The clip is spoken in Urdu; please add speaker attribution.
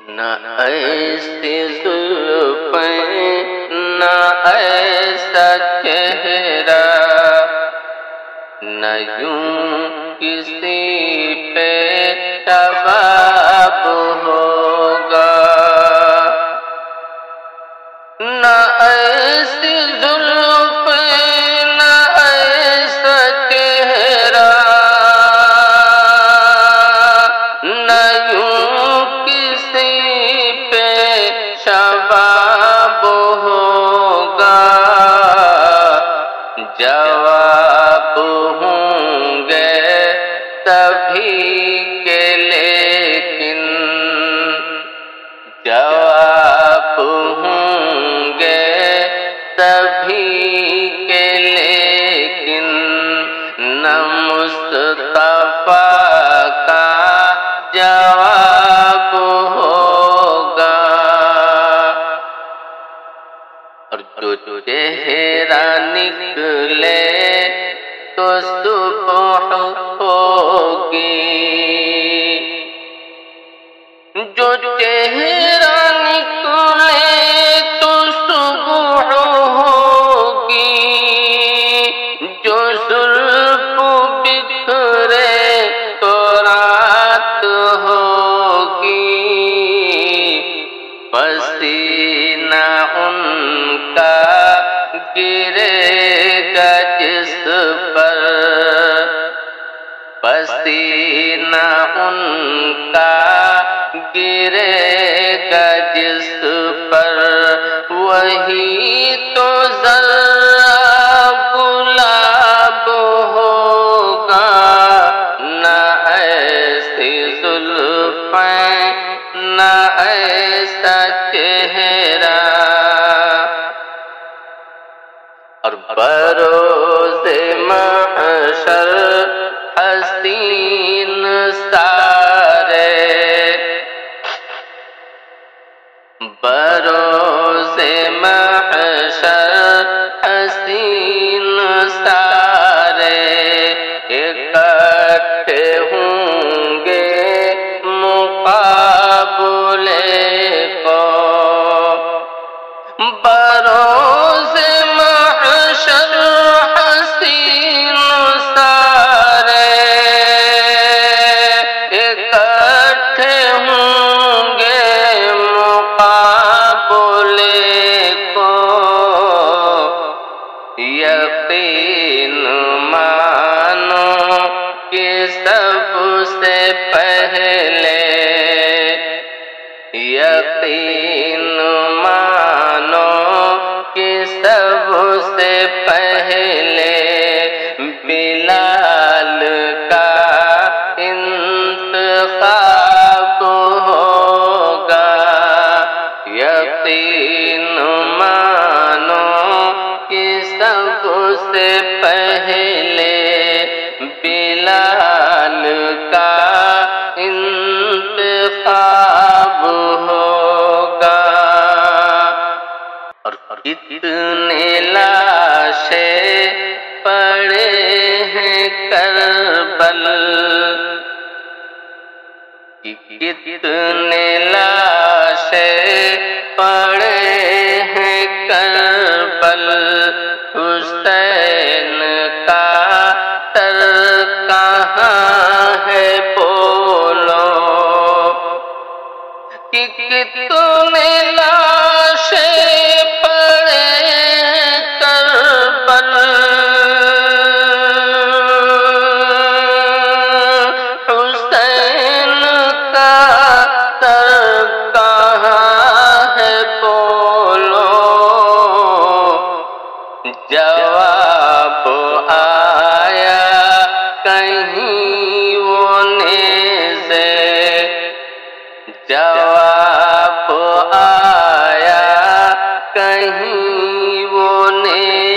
Speaker 1: نہ ایسی زلفیں نہ ایسا چہرہ، نہ یوں کسی پہ شباب ہوگا، نہ ایسی زلفیں نہ ایسا چہرہ، نہ یوں کسی پہ شباب ہوگا، جواب ہوں گے تبھی کہ لیکن، جواب ہوں گے تبھی کہ لیکن، نہ مصطفیٰ کا جواب ہوگا۔ اور جو چہرہ نکلے تو صبح ہوگی، جو چہرہ نکلے تو صبح ہوگی، جو زلف بکھرے تو رات ہوگی، پسینہ ان کا گرے گا جس پر، پسینہ ان کا گرے گا جس پر، وہی تو ذرا گلاب ہوگا، نہ ایسی زلفیں نہ ایسا چہرہ۔ اور بروز محشر حسین سارے، بروز محشر حسین سارے، اکٹھے ہوں گے مقابلے کو، بروز محشر حسین سارے، اکٹھے ہوں گے مقابلے کو، یقین مانو کہ سب سے پہلے، یقین مانو کہ سب سے پہلے بلال کا انتخاب ہوگا، یقین مانو کہ سب سے پہلے بلال کا انتخاب ہوگا۔ اور کتنے لاشیں پڑے ہیں کربل، کتنے لاشیں پڑے ہیں کربل، حسین کا سر کہاں ہے بولو، کتنے لاشیں پڑے ہیں کربل، حسین کا سر کہاں ہے بولو، جواب آیا کہیں وہ نیزے، جواب آیا کہیں وہ نیزے،